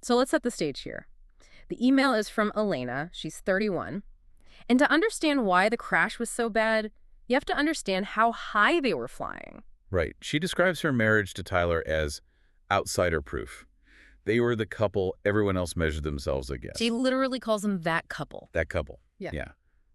So let's set the stage here. The email is from Elena. She's 31. And to understand why the crash was so bad, you have to understand how high they were flying. Right. She describes her marriage to Tyler as outsider proof. They were the couple everyone else measured themselves against. She literally calls them that couple. That couple. Yeah. Yeah.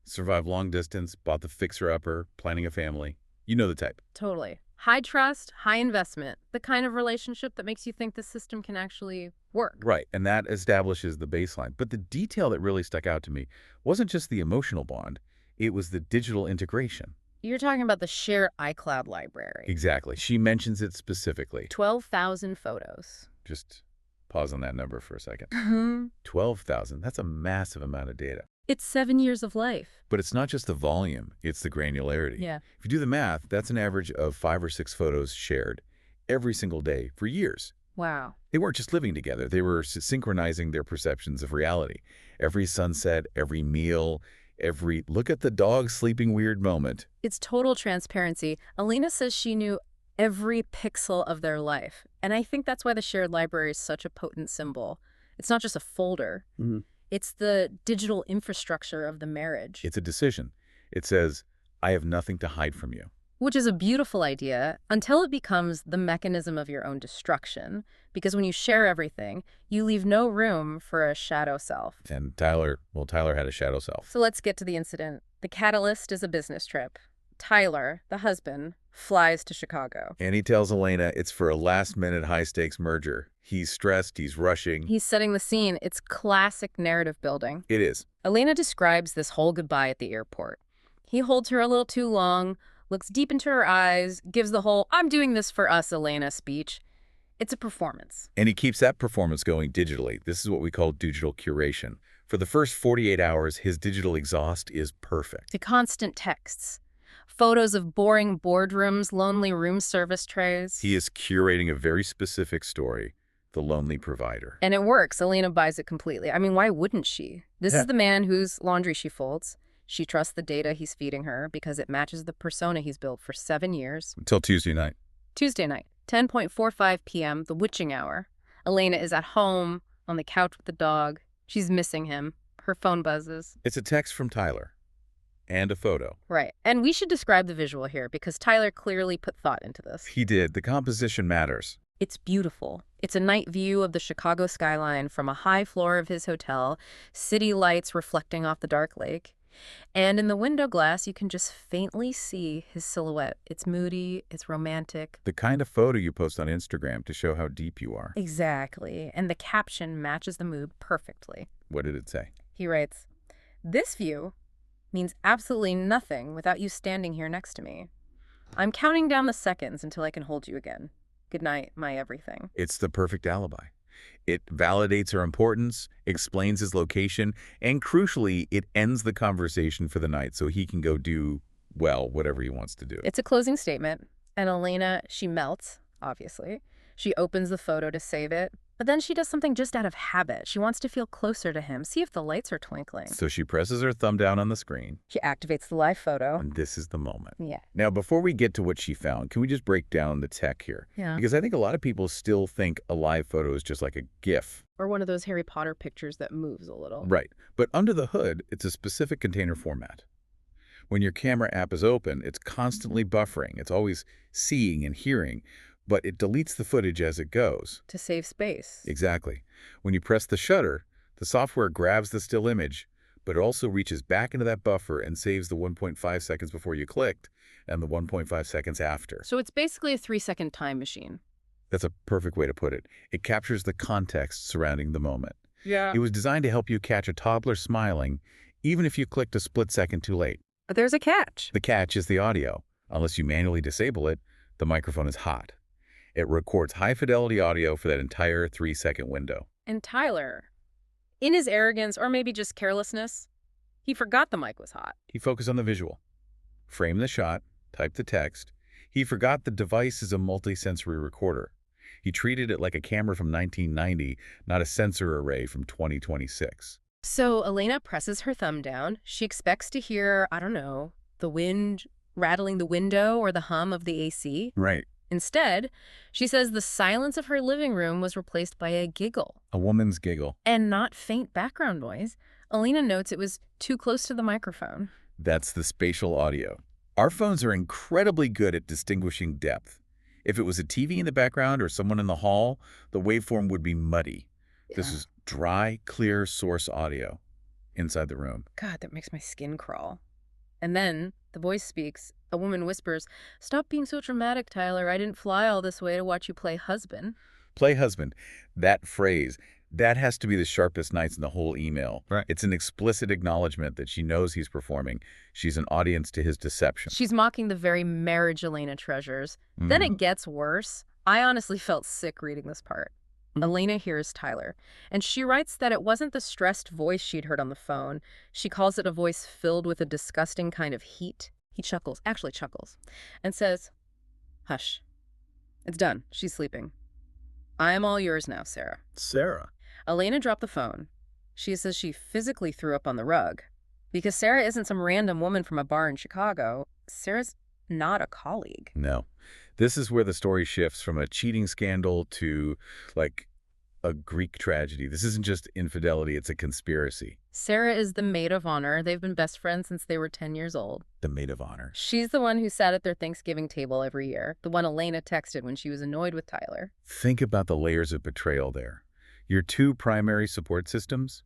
Survived long distance, bought the fixer-upper, planning a family. You know the type. Totally. High trust, high investment. The kind of relationship that makes you think the system can actually work. Right. And that establishes the baseline. But the detail that really stuck out to me wasn't just the emotional bond. It was the digital integration. You're talking about the shared iCloud library. Exactly. She mentions it specifically. 12,000 photos. Just pause on that number for a second. 12,000. That's a massive amount of data. It's 7 years of life. But it's not just the volume, it's the granularity. Yeah. If you do the math, that's an average of 5 or 6 photos shared every single day for years. Wow. They weren't just living together, they were synchronizing their perceptions of reality. Every sunset, every meal, every look at the dog sleeping weird moment. It's total transparency. Elena says she knew every pixel of their life. And I think that's why the shared library is such a potent symbol. It's not just a folder. It's the digital infrastructure of the marriage. It's a decision. It says, I have nothing to hide from you. Which is a beautiful idea until it becomes the mechanism of your own destruction. Because when you share everything, you leave no room for a shadow self. And Tyler had a shadow self. So let's get to the incident. The catalyst is a business trip. Tyler, the husband, flies to Chicago. And he tells Elena it's for a last-minute high-stakes merger. He's stressed, he's rushing. He's setting the scene. It's classic narrative building. It is. Elena describes this whole goodbye at the airport. He holds her a little too long, looks deep into her eyes, gives the whole, I'm doing this for us, Elena speech. It's a performance. And he keeps that performance going digitally. This is what we call digital curation. For the first 48 hours, his digital exhaust is perfect. The constant texts. Photos of boring boardrooms, lonely room service trays. He is curating a very specific story, the lonely provider. And it works. Elena buys it completely. I mean, why wouldn't she? This is the man whose laundry she folds. She trusts the data he's feeding her because it matches the persona he's built for 7 years. Until Tuesday night. Tuesday night, 10:45 p.m., the witching hour. Elena is at home, on the couch with the dog. She's missing him. Her phone buzzes. It's a text from Tyler. And a photo. Right. And we should describe the visual here because Tyler clearly put thought into this. He did. The composition matters. It's beautiful. It's a night view of the Chicago skyline from a high floor of his hotel, city lights reflecting off the dark lake. And in the window glass, you can just faintly see his silhouette. It's moody, it's romantic. The kind of photo you post on Instagram to show how deep you are. Exactly. And the caption matches the mood perfectly. What did it say? He writes, "This view means absolutely nothing without you standing here next to me. I'm counting down the seconds until I can hold you again. Good night, my everything." It's the perfect alibi. It validates her importance, explains his location, and crucially, it ends the conversation for the night so he can go do, well, whatever he wants to do. It's a closing statement, and Elena, she melts, obviously. She opens the photo to save it, but then she does something just out of habit. She wants to feel closer to him, see if the lights are twinkling. So she presses her thumb down on the screen. She activates the live photo. And this is the moment. Yeah. Now, before we get to what she found, can we just break down the tech here? Yeah. Because I think a lot of people still think a live photo is just like a GIF. Or one of those Harry Potter pictures that moves a little. Right. But under the hood, it's a specific container format. When your camera app is open, it's constantly buffering. It's always seeing and hearing, but it deletes the footage as it goes. To save space. Exactly. When you press the shutter, the software grabs the still image, but it also reaches back into that buffer and saves the 1.5 seconds before you clicked and the 1.5 seconds after. So it's basically a 3-second time machine. That's a perfect way to put it. It captures the context surrounding the moment. Yeah. It was designed to help you catch a toddler smiling, even if you clicked a split second too late. But there's a catch. The catch is the audio. Unless you manually disable it, the microphone is hot. It records high-fidelity audio for that entire 3-second window. And Tyler, in his arrogance or maybe just carelessness, he forgot the mic was hot. He focused on the visual. Frame the shot, type the text. He forgot the device is a multi-sensory recorder. He treated it like a camera from 1990, not a sensor array from 2026. So Elena presses her thumb down. She expects to hear, I don't know, the wind rattling the window or the hum of the AC. Right. Instead, she says the silence of her living room was replaced by a giggle. A woman's giggle. And not faint background noise. Elena notes it was too close to the microphone. That's the spatial audio. Our phones are incredibly good at distinguishing depth. If it was a TV in the background or someone in the hall, the waveform would be muddy. This is dry, clear source audio inside the room. God, that makes my skin crawl. And then the voice speaks. A woman whispers, "Stop being so dramatic, Tyler. I didn't fly all this way to watch you play husband." Play husband. That phrase, that has to be the sharpest knights in the whole email. Right. It's an explicit acknowledgement that she knows he's performing. She's an audience to his deception. She's mocking the very marriage Elena treasures. Then it gets worse. I honestly felt sick reading this part. Elena hears Tyler, and she writes that it wasn't the stressed voice she'd heard on the phone. She calls it a voice filled with a disgusting kind of heat. He chuckles, actually chuckles, and says, "Hush. It's done. She's sleeping. I am all yours now, Sara." Sara. Elena dropped the phone. She says she physically threw up on the rug. Because Sara isn't some random woman from a bar in Chicago. Sara's not a colleague. No. This is where the story shifts from a cheating scandal to, like, a Greek tragedy. This isn't just infidelity, it's a conspiracy. Sara is the maid of honor. They've been best friends since they were 10 years old. The maid of honor. She's the one who sat at their Thanksgiving table every year, the one Elena texted when she was annoyed with Tyler. Think about the layers of betrayal there. Your two primary support systems,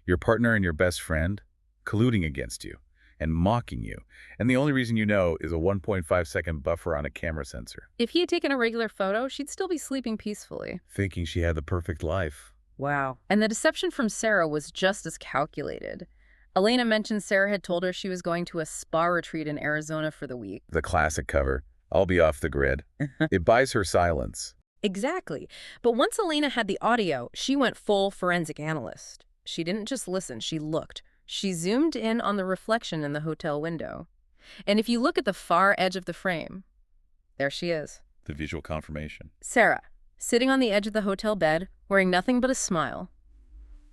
your partner and your best friend, colluding against you and mocking you. And the only reason you know is a 1.5-second buffer on a camera sensor. If he had taken a regular photo, she'd still be sleeping peacefully. Thinking she had the perfect life. Wow. And the deception from Sara was just as calculated. Elena mentioned Sara had told her she was going to a spa retreat in Arizona for the week. The classic cover. I'll be off the grid. It buys her silence. Exactly. But once Elena had the audio, she went full forensic analyst. She didn't just listen, she looked. She zoomed in on the reflection in the hotel window. And if you look at the far edge of the frame, there she is. The visual confirmation. Sara, sitting on the edge of the hotel bed, wearing nothing but a smile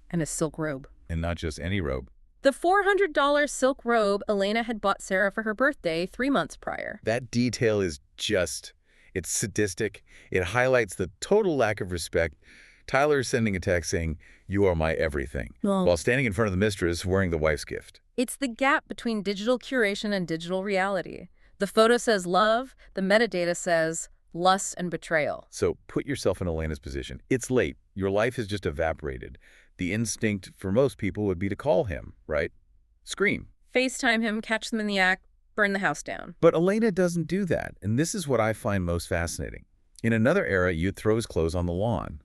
and a silk robe. And not just any robe. The $400 silk robe Elena had bought Sara for her birthday 3 months prior. That detail is just, it's sadistic. It highlights the total lack of respect. Tyler is sending a text saying, "You are my everything," while standing in front of the mistress wearing the wife's gift. It's the gap between digital curation and digital reality. The photo says love, the metadata says lust and betrayal. So put yourself in Elena's position. It's late. Your life has just evaporated. The instinct for most people would be to call him, right? Scream. FaceTime him, catch them in the act, burn the house down. But Elena doesn't do that, and this is what I find most fascinating. In another era, you'd throw his clothes on the lawn.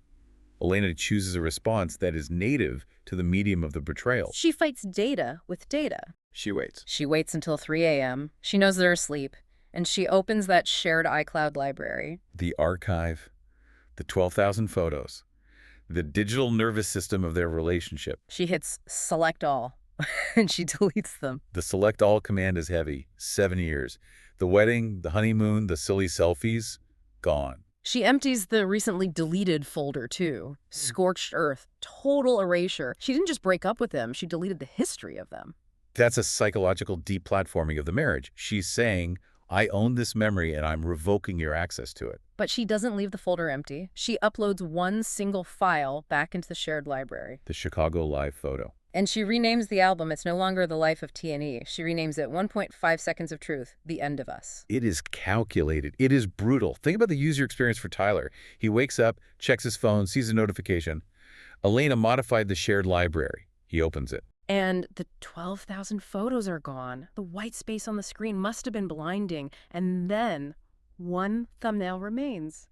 Elena chooses a response that is native to the medium of the betrayal. She fights data with data. She waits. She waits until 3 a.m. She knows they're asleep, and she opens that shared iCloud library. The archive, the 12,000 photos, the digital nervous system of their relationship. She hits select all, and she deletes them. The select all command is heavy. 7 years. The wedding, the honeymoon, the silly selfies, gone. She empties the recently deleted folder, too. Scorched earth, total erasure. She didn't just break up with them, she deleted the history of them. That's a psychological deplatforming of the marriage. She's saying, I own this memory and I'm revoking your access to it. But she doesn't leave the folder empty. She uploads one single file back into the shared library. The Chicago Live photo. And she renames the album. It's no longer The Life of T&E. She renames it 1.5 Seconds of Truth, The End of Us. It is calculated. It is brutal. Think about the user experience for Tyler. He wakes up, checks his phone, sees a notification. Elena modified the shared library. He opens it. And the 12,000 photos are gone. The white space on the screen must have been blinding. And then one thumbnail remains.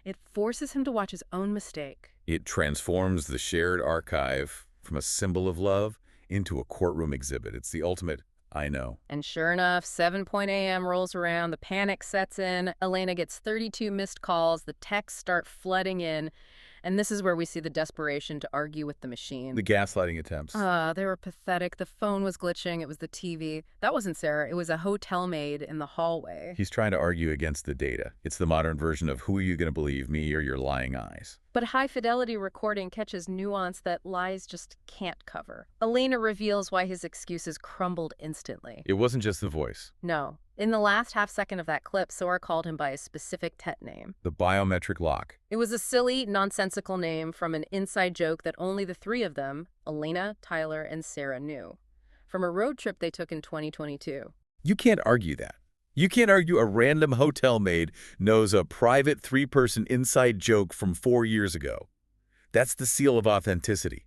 It forces him to watch his own mistake. It transforms the shared archive from a symbol of love into a courtroom exhibit. It's the ultimate, I know. And sure enough, 7 a.m. rolls around, the panic sets in, Elena gets 32 missed calls, the texts start flooding in, and this is where we see the desperation to argue with the machine. The gaslighting attempts. They were pathetic. The phone was glitching. It was the TV. That wasn't Sara. It was a hotel maid in the hallway. He's trying to argue against the data. It's the modern version of who are you going to believe, me or your lying eyes? But high-fidelity recording catches nuance that lies just can't cover. Elena reveals why his excuses crumbled instantly. It wasn't just the voice. No. In the last half-second of that clip, Sara called him by a specific pet name. The biometric lock. It was a silly, nonsensical name from an inside joke that only the three of them, Elena, Tyler, and Sara, knew. From a road trip they took in 2022. You can't argue that. You can't argue a random hotel maid knows a private three-person inside joke from 4 years ago. That's the seal of authenticity.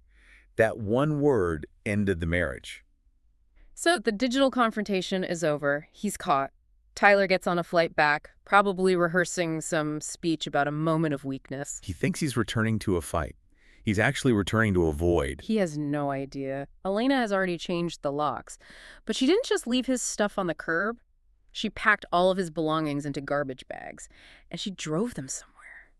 That one word ended the marriage. So the digital confrontation is over. He's caught. Tyler gets on a flight back, probably rehearsing some speech about a moment of weakness. He thinks he's returning to a fight. He's actually returning to avoid. He has no idea. Elena has already changed the locks. But she didn't just leave his stuff on the curb. She packed all of his belongings into garbage bags, and she drove them somewhere.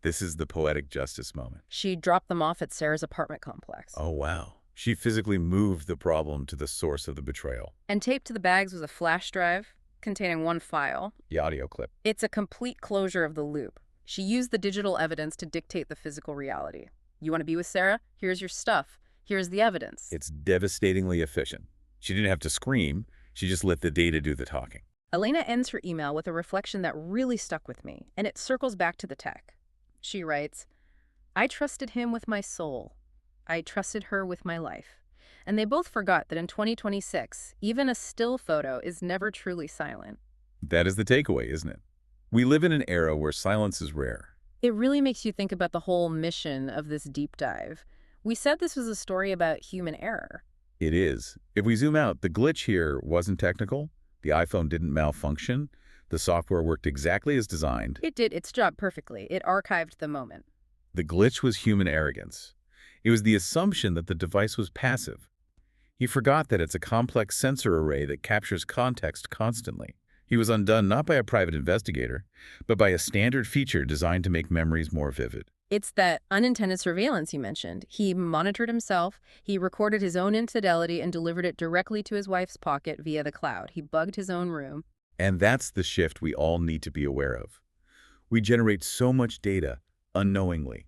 This is the poetic justice moment. She dropped them off at Sarah's apartment complex. Oh, wow. She physically moved the problem to the source of the betrayal. And taped to the bags was a flash drive containing one file. The audio clip. It's a complete closure of the loop. She used the digital evidence to dictate the physical reality. You want to be with Sara? Here's your stuff. Here's the evidence. It's devastatingly efficient. She didn't have to scream. She just let the data do the talking. Elena ends her email with a reflection that really stuck with me, and it circles back to the tech. She writes, "I trusted him with my soul. I trusted her with my life." And they both forgot that in 2026, even a still photo is never truly silent. That is the takeaway, isn't it? We live in an era where silence is rare. It really makes you think about the whole mission of this deep dive. We said this was a story about human error. It is. If we zoom out, the glitch here wasn't technical. The iPhone didn't malfunction. The software worked exactly as designed. It did its job perfectly. It archived the moment. The glitch was human arrogance. It was the assumption that the device was passive. He forgot that it's a complex sensor array that captures context constantly. He was undone not by a private investigator, but by a standard feature designed to make memories more vivid. It's that unintended surveillance you mentioned. He monitored himself, he recorded his own infidelity and delivered it directly to his wife's pocket via the cloud. He bugged his own room. And that's the shift we all need to be aware of. We generate so much data unknowingly.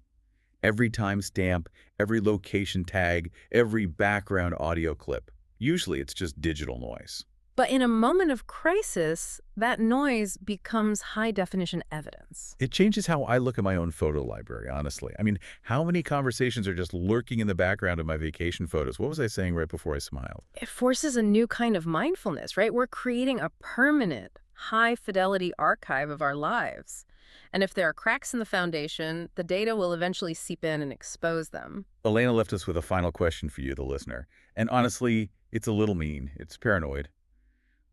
Every timestamp, every location tag, every background audio clip. Usually it's just digital noise. But in a moment of crisis, that noise becomes high-definition evidence. It changes how I look at my own photo library, honestly. I mean, how many conversations are just lurking in the background of my vacation photos? What was I saying right before I smiled? It forces a new kind of mindfulness, right? We're creating a permanent, high-fidelity archive of our lives. And if there are cracks in the foundation, the data will eventually seep in and expose them. Elena left us with a final question for you, the listener. And honestly, it's a little mean. It's paranoid.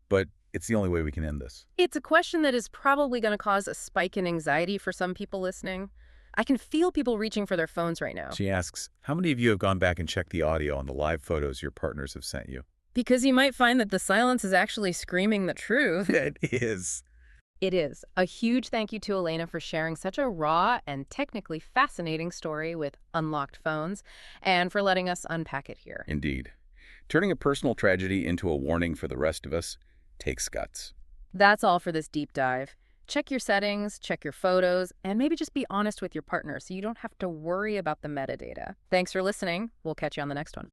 But it's the only way we can end this. It's a question that is probably going to cause a spike in anxiety for some people listening. I can feel people reaching for their phones right now. She asks, how many of you have gone back and checked the audio on the live photos your partners have sent you? Because you might find that the silence is actually screaming the truth. It is. It is. A huge thank you to Elena for sharing such a raw and technically fascinating story with unlocked phones, and for letting us unpack it here. Indeed. Turning a personal tragedy into a warning for the rest of us takes guts. That's all for this deep dive. Check your settings, check your photos, and maybe just be honest with your partner so you don't have to worry about the metadata. Thanks for listening. We'll catch you on the next one.